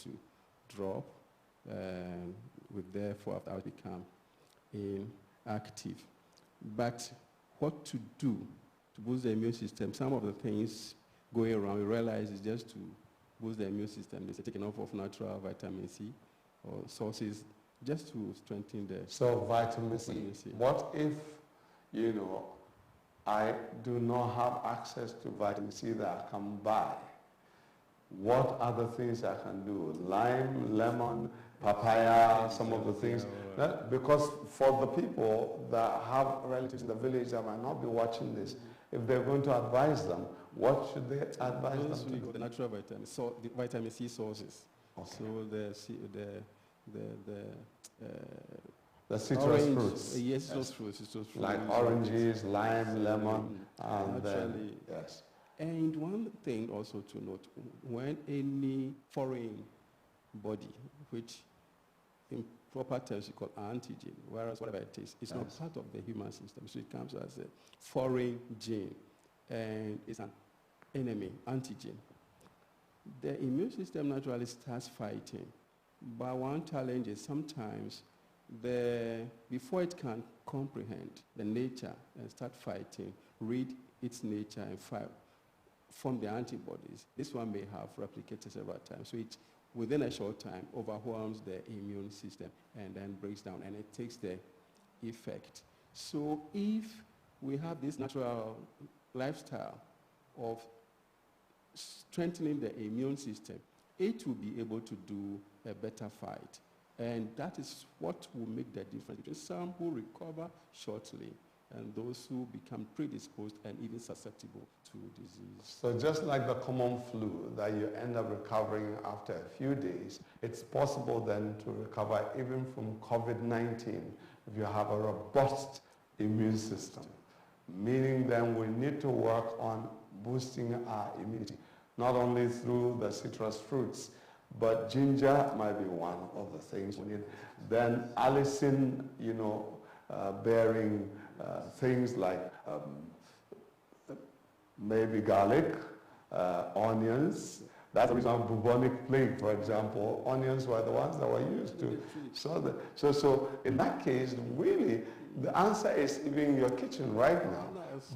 to drop, with therefore after it become inactive. But what to do to boost the immune system? Some of the things going around, we realize is just to boost the immune system. They say taking off of natural vitamin C or sources just to strengthen the... So vitamin C. What if, I do not have access to vitamin C that I can buy? What other things I can do? Lime, lemon, papaya, some of the things. Because for the people that have relatives in the village that might not be watching this, if they're going to advise them, what should they advise them to do? The natural vitamin, so the vitamin C sources. Okay. So the citrus orange, fruits. Yes, citrus fruits. Like oranges, lime, lemon, and then, yes. And one thing also to note, when any foreign body, which in proper terms we call antigen, whereas whatever it is, it's not part of the human system. So it comes as a foreign gene, and it's an enemy, antigen. The immune system naturally starts fighting. But one challenge is sometimes before it can comprehend the nature and start fighting, read its nature and form the antibodies, this one may have replicated several times. So it, within a short time, overwhelms the immune system and then breaks down, and it takes the effect. So if we have this natural lifestyle of strengthening the immune system, it will be able to do a better fight. And that is what will make the difference between some who recover shortly and those who become predisposed and even susceptible to disease. So just like the common flu that you end up recovering after a few days, it's possible then to recover even from COVID-19 if you have a robust immune system. Meaning then we need to work on boosting our immunity, not only through the citrus fruits, but ginger might be one of the things we need. Then allicin, bearing things like maybe garlic, onions. That's the reason bubonic plague, for example, onions were the ones that were used to. So in that case, really, the answer is even in your kitchen right now.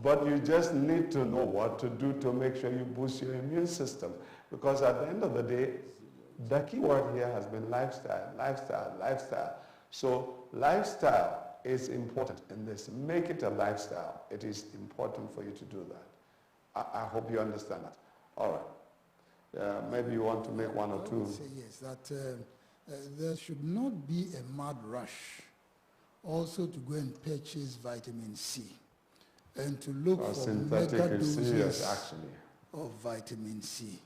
But you just need to know what to do to make sure you boost your immune system. Because at the end of the day, the key word here has been lifestyle, lifestyle, lifestyle. So lifestyle is important in this. Make it a lifestyle. It is important for you to do that. I hope you understand that. All right. Maybe you want to make one or two. I would say yes, that there should not be a mad rush also to go and purchase vitamin C and to look for mega doses of vitamin C.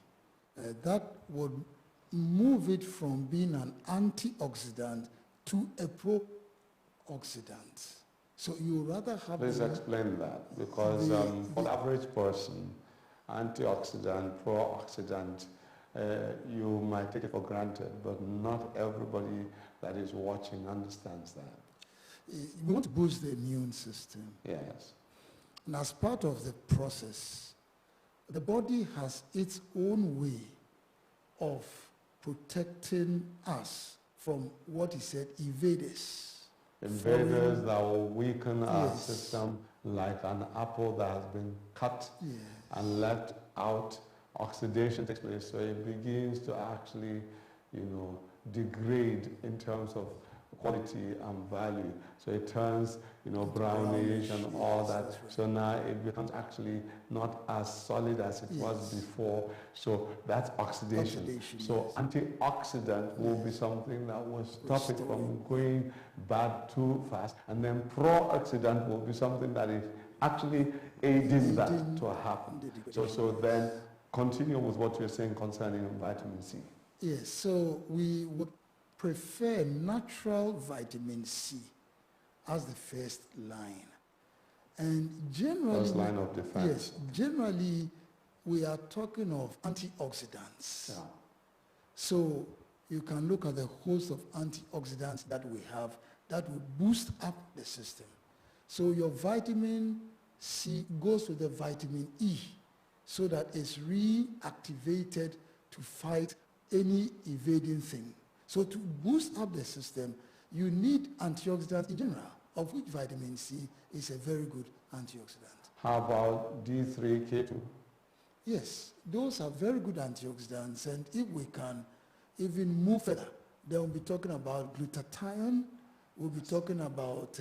That would move it from being an antioxidant to a pro-oxidant. So you rather have... Please explain that, because for the average person, antioxidant, pro-oxidant, you might take it for granted, but not everybody that is watching understands that. We want to boost the immune system. Yes. And as part of the process, the body has its own way of protecting us from what he said, invaders. Invaders that will weaken our system, like an apple that has been cut and left out. Oxidation takes place, so it begins to actually, degrade in terms of quality and value. So it turns, brownish and all that. Right. So now it becomes actually not as solid as it was before. So that's oxidation. So antioxidant will be something that will stop it from going bad too fast. And then pro-oxidant will be something that is actually aiding that to happen. So then continue with what you're saying concerning vitamin C. Yes, so we would prefer natural vitamin C as the first line. And generally... First line of defense. Yes, generally we are talking of antioxidants. Yeah. So you can look at the host of antioxidants that we have that will boost up the system. So your vitamin C goes with the vitamin E so that it's reactivated to fight any evading thing. So to boost up the system, you need antioxidants in general, of which vitamin C is a very good antioxidant. How about D3K2? Yes, those are very good antioxidants, and if we can even move further, then we'll be talking about glutathione, we'll be talking about...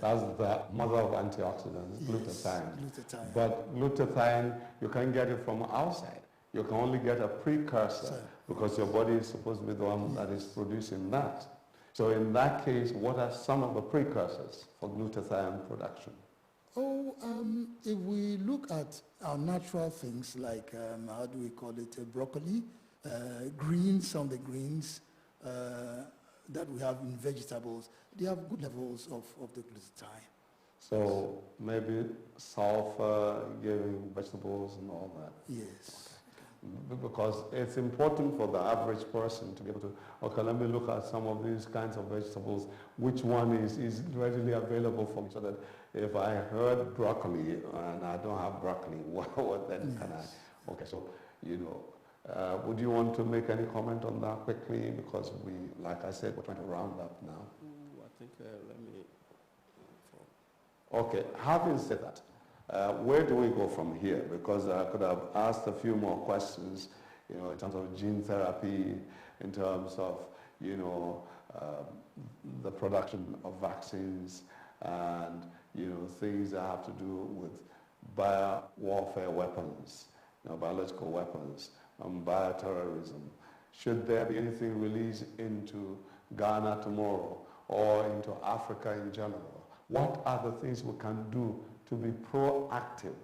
That's the mother of antioxidants, yes, glutathione. Glutathione. But glutathione, you can't get it from outside. You can only get a precursor because your body is supposed to be the one that is producing that. So in that case, what are some of the precursors for glutathione production? If we look at our natural things like, how do we call it, broccoli, greens, some of the greens that we have in vegetables, they have good levels of the glutathione. So maybe sulfur, giving vegetables and all that? Yes. Because it's important for the average person to be able to, okay, let me look at some of these kinds of vegetables, which one is readily available for me, so that if I heard broccoli and I don't have broccoli, what then can I? Okay, so, would you want to make any comment on that quickly? Because we, like I said, we're trying to round up now. I think, let me... Okay, having said that, where do we go from here? Because I could have asked a few more questions, in terms of gene therapy, in terms of, the production of vaccines and, things that have to do with biowarfare weapons, biological weapons, bioterrorism. Should there be anything released into Ghana tomorrow or into Africa in general? What are the things we can do to be proactive,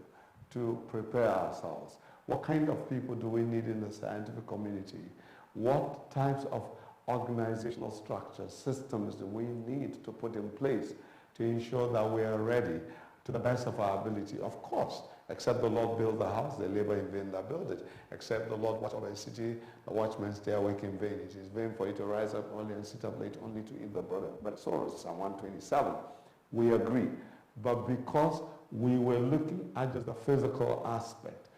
to prepare ourselves? What kind of people do we need in the scientific community? What types of organizational structures, systems do we need to put in place to ensure that we are ready to the best of our ability? Of course, except the Lord build the house, they labor in vain that build it. Except the Lord watch over a city, the watchmen stay awake in vain. It is vain for you to rise up early and sit up late only to eat the bread. But so, Psalm 127, we agree. But because we were looking at just the physical aspect,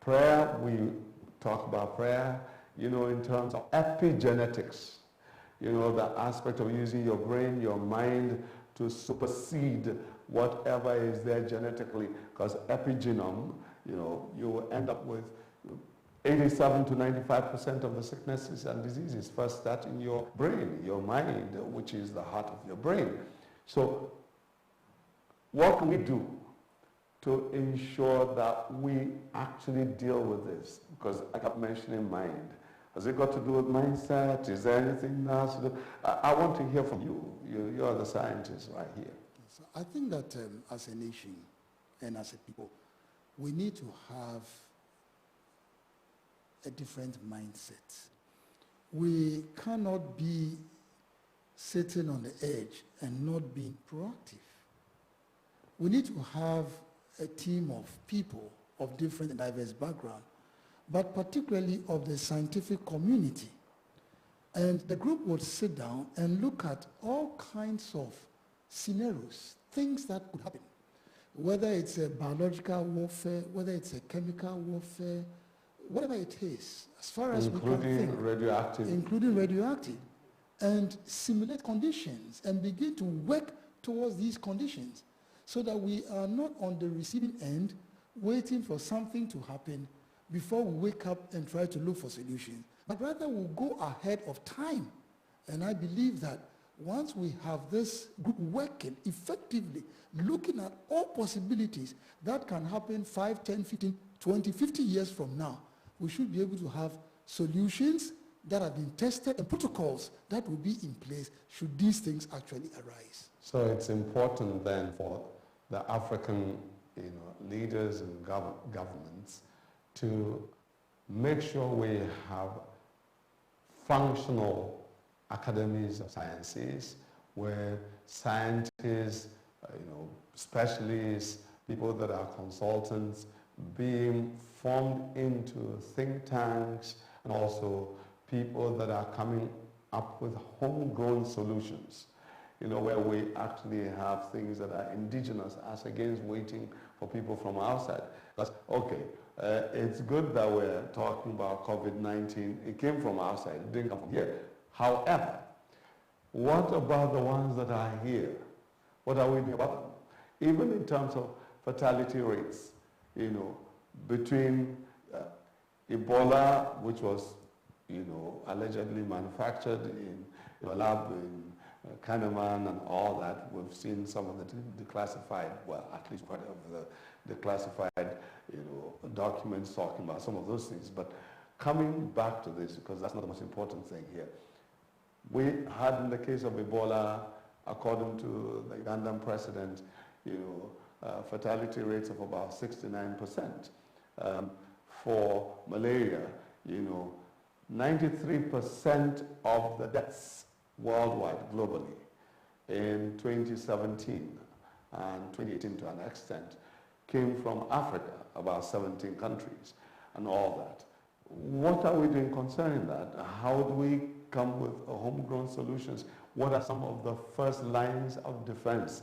prayer, we talk about prayer, in terms of epigenetics, the aspect of using your brain, your mind to supersede whatever is there genetically, because epigenome, you will end up with 87 to 95% of the sicknesses and diseases first start in your brain, your mind, which is the heart of your brain. So what can we do to ensure that we actually deal with this? Because I kept mentioning mind. Has it got to do with mindset? Is there anything else to do? I want to hear from you. You are the scientist right here. So I think that as a nation and as a people, we need to have a different mindset. We cannot be sitting on the edge and not being proactive. We need to have a team of people of different and diverse backgrounds, but particularly of the scientific community. And the group would sit down and look at all kinds of scenarios, things that could happen, whether it's a biological warfare, whether it's a chemical warfare, whatever it is, as far as we can think. Including radioactive. And simulate conditions and begin to work towards these conditions so that we are not on the receiving end waiting for something to happen before we wake up and try to look for solutions. But rather we'll go ahead of time. And I believe that once we have this group working effectively, looking at all possibilities that can happen 5, 10, 15, 20, 50 years from now, we should be able to have solutions that have been tested and protocols that will be in place should these things actually arise. So it's important then for the African leaders and governments to make sure we have functional academies of sciences where scientists, specialists, people that are consultants being formed into think tanks, and also people that are coming up with homegrown solutions, where we actually have things that are indigenous as against waiting for people from outside. Because, okay, it's good that we're talking about COVID-19. It came from outside. It didn't come from here. However, what about the ones that are here? What are we doing about them? Even in terms of fatality rates, you know, between Ebola, which was, you know, allegedly manufactured in a lab in Kahneman and all that, we've seen some of the declassified, well, at least part of the declassified, you know, documents talking about some of those things. But coming back to this, because that's not the most important thing here, we had in the case of Ebola, according to the Ugandan president, you know, fatality rates of about 69%. For malaria, you know, 93% of the deaths worldwide, globally, in 2017 and 2018 to an extent, came from Africa, about 17 countries, and all that. What are we doing concerning that? How do we come with homegrown solutions? What are some of the first lines of defense?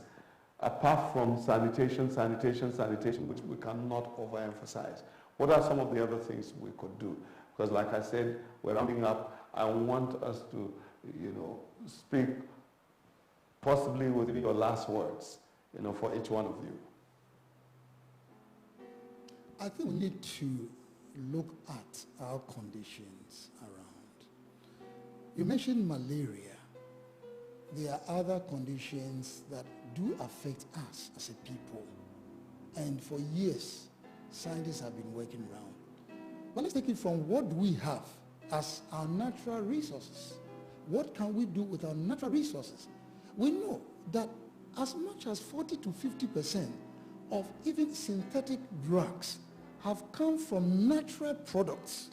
Apart from sanitation, which we cannot overemphasize. What are some of the other things we could do? Because like I said, we're rounding up. I want us to, you know, speak possibly with your last words, you know, for each one of you. I think we need to look at our conditions around. You mentioned malaria. There are other conditions that do affect us as a people. And for years, scientists have been working around. But let's take it from what we have as our natural resources. What can we do with our natural resources? We know that as much as 40 to 50% of even synthetic drugs have come from natural products,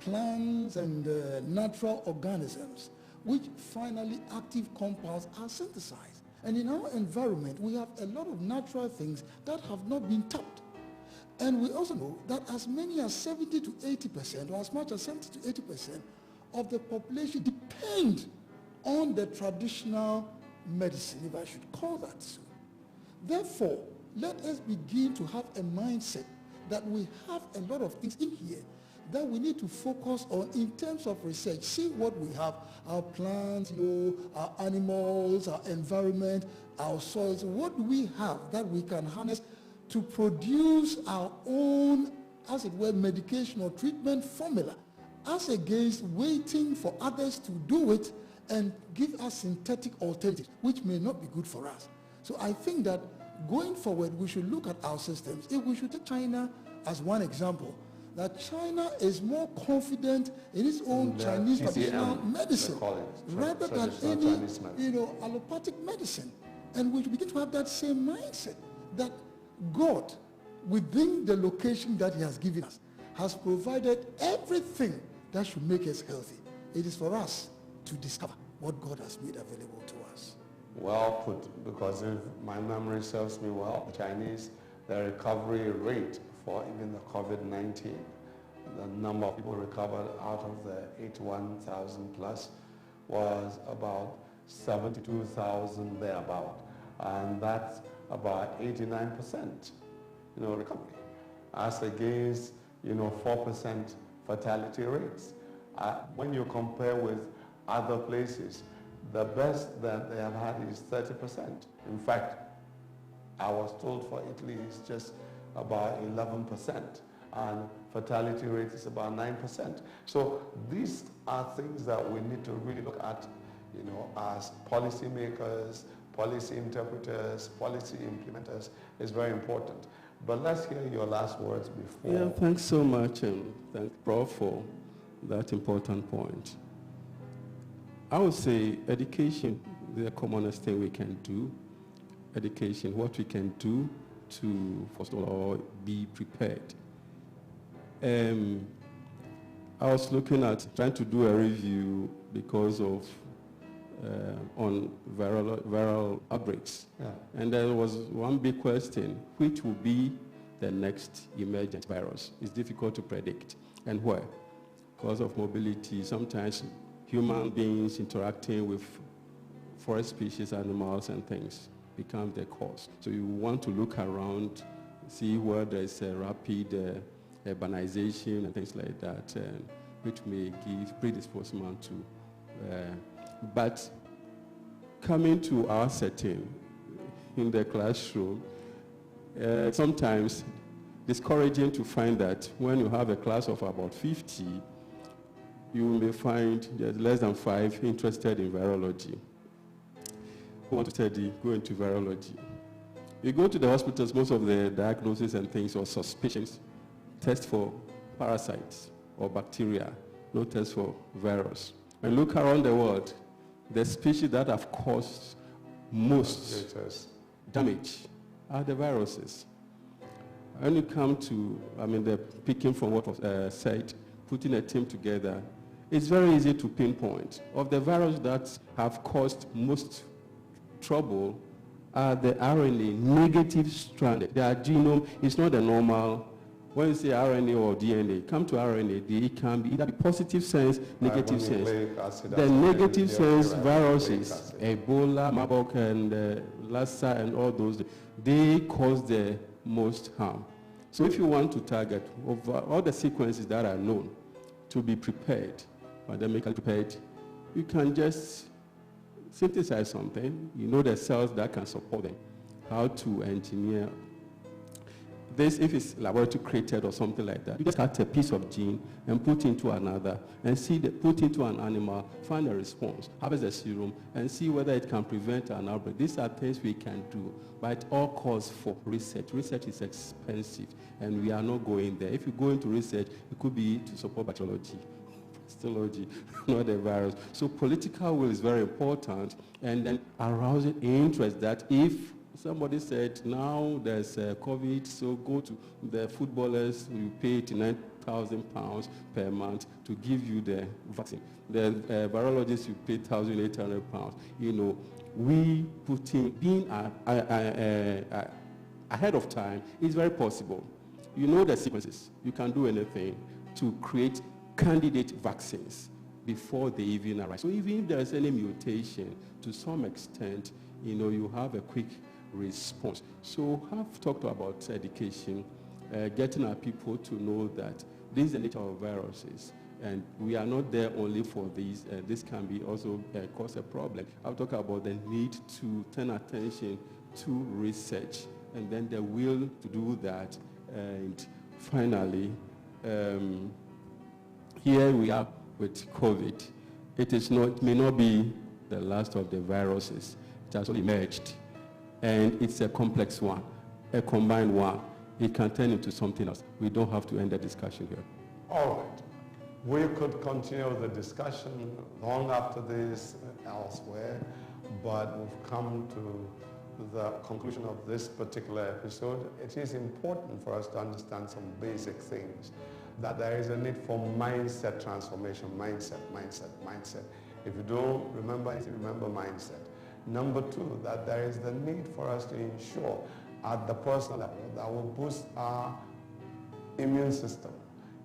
plants and natural organisms, which finally active compounds are synthesized. And in our environment, we have a lot of natural things that have not been tapped. And we also know that as many as 70 to 80%, or as much as 70 to 80% of the population depend on the traditional medicine, if I should call that so. Therefore, let us begin to have a mindset that we have a lot of things in here that we need to focus on in terms of research. See what we have, our plants, you know, our animals, our environment, our soils. What do we have that we can harness to produce our own, as it were, medication or treatment formula, as against waiting for others to do it and give us synthetic alternatives, which may not be good for us. So I think that going forward, we should look at our systems. If we should take China as one example, that China is more confident in its own Chinese traditional medicine rather than any, you know, allopathic medicine. And we should begin to have that same mindset that God, within the location that he has given us, has provided everything that should make us healthy. It is for us to discover what God has made available to us. Well put, because if my memory serves me well, the Chinese, the recovery rate for even the COVID-19, the number of people recovered out of the 81,000 plus was about 72,000 thereabout. And that's about 89%, you know, recovery, as against, you know, 4% fatality rates. When you compare with other places, the best that they have had is 30%. In fact, I was told for Italy it's just about 11%, and fatality rate is about 9%. So these are things that we need to really look at, you know, as policymakers, policy interpreters, policy implementers. Is very important. But let's hear your last words before. Yeah, thanks so much, and thank Prof for that important point. I would say education is the commonest thing we can do. Education, what we can do to, first of all, be prepared. I was looking at trying to do a review because of on viral outbreaks. Yeah. And there was one big question, which will be the next emergent virus? It's difficult to predict. And where? Because of mobility, sometimes human beings interacting with forest species, animals, and things becomes the cause. So you want to look around, see where there's a rapid urbanization and things like that, which may predispose man to. But coming to our setting in the classroom, sometimes discouraging to find that when you have a class of about 50, you may find there's less than 5 interested in virology. Who want to study, go into virology. You go to the hospitals, most of the diagnoses and things or suspicions test for parasites or bacteria, no test for virus. And look around the world, the species that have caused most damage are the viruses. When you come to, the picking from what was said, putting a team together, it's very easy to pinpoint. Of the viruses that have caused most trouble are the RNA negative stranded. Their genome is not the normal. When you say RNA or DNA, come to RNA, it can be either positive sense, negative sense. The negative sense viruses, Ebola, Marburg, and Lassa, and all those, they cause the most harm. So if you want to target over all the sequences that are known to be prepared, pandemically prepared, you can just synthesize something. You know the cells that can support them. How to engineer this, if it's laboratory created or something like that. You just cut a piece of gene and put into another and put into an animal, find a response, harvest a serum, and see whether it can prevent an outbreak. These are things we can do, but it all calls for research. Research is expensive, and we are not going there. If you go into research, it could be to support bacteriology, histology, not the virus. So political will is very important, and then arousing interest that if somebody said, now there's COVID, so go to the footballers, you pay £89,000 per month to give you the vaccine. The virologists, you pay £1,800. You know, we being ahead of time is very possible. You know the sequences. You can do anything to create candidate vaccines before they even arrive. So even if there's any mutation, to some extent, you know, you have a quick response. So I've talked about education, getting our people to know that this is the nature of viruses, and we are not there only for these. This can be also cause a problem. I'll talk about the need to turn attention to research, and then the will to do that. And finally, here we are with COVID. It may not be the last of the viruses. It has only emerged. And it's a complex one, a combined one. It can turn into something else. We don't have to end the discussion here. All right. We could continue the discussion long after this elsewhere, but we've come to the conclusion of this particular episode. It is important for us to understand some basic things, that there is a need for mindset transformation, mindset. If you don't remember it, remember mindset. Number 2, that there is the need for us to ensure at the personal level that will boost our immune system.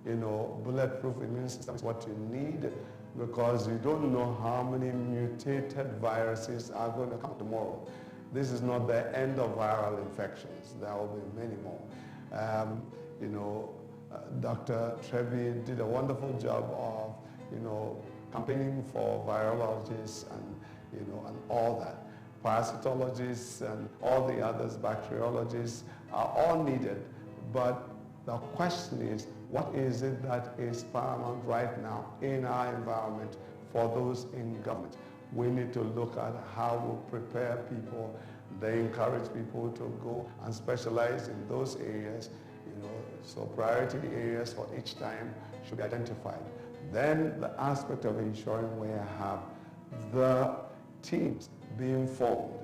You know, bulletproof immune system is what you need, because you don't know how many mutated viruses are going to come tomorrow. This is not the end of viral infections. There will be many more. Dr. Trevi did a wonderful job of, campaigning for virologists and all that. Parasitologists and all the others, bacteriologists, are all needed. But the question is, what is it that is paramount right now in our environment for those in government? We need to look at how we prepare people. They encourage people to go and specialize in those areas. So priority areas for each time should be identified. Then the aspect of ensuring we have the teams being formed,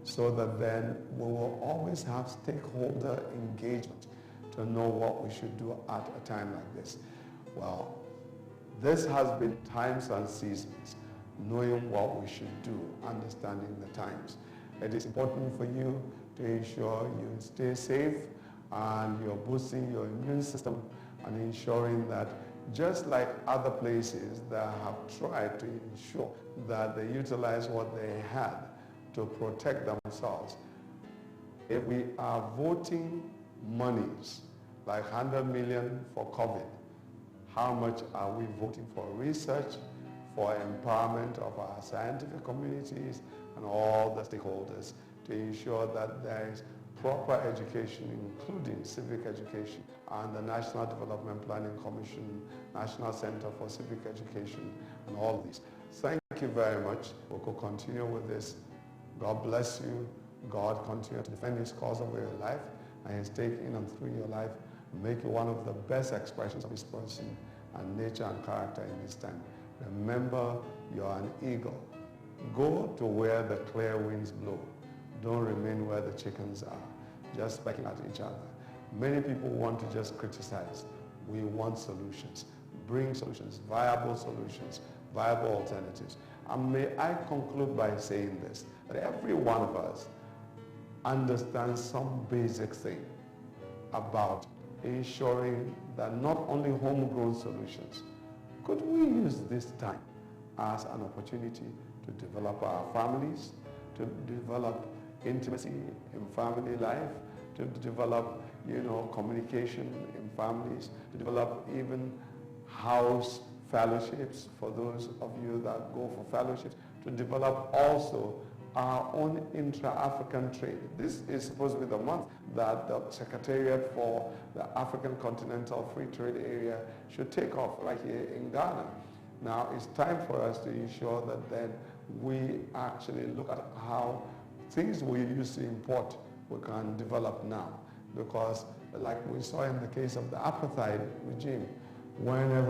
so that then we will always have stakeholder engagement to know what we should do at a time like this. Well, this has been times and seasons, knowing what we should do, understanding the times. It is important for you to ensure you stay safe and you're boosting your immune system and ensuring that, just like other places that have tried to ensure that they utilize what they had to protect themselves, if we are voting monies, like 100 million for COVID. How much are we voting for research, for empowerment of our scientific communities and all the stakeholders to ensure that there is proper education, including civic education, and the National Development Planning Commission, National Center for Civic Education, and all these. Thank you very much. We will continue with this. God bless you. God continue to defend his cause over your life and his take in and through your life, and make you one of the best expressions of his person and nature and character in this time. Remember, you're an eagle. Go to where the clear winds blow. Don't remain where the chickens are, just pecking at each other. Many people want to just criticize. We want solutions. Bring solutions, viable alternatives. And may I conclude by saying this, that every one of us understands some basic thing about ensuring that not only homegrown solutions, could we use this time as an opportunity to develop our families, to develop intimacy in family life, to develop, communication in families, to develop even house fellowships for those of you that go for fellowships, to develop also our own intra-African trade. This is supposed to be the month that the Secretariat for the African Continental Free Trade Area should take off right here in Ghana. Now it's time for us to ensure that then we actually look at how things we used to import we can develop now. Because like we saw in the case of the apartheid regime, whenever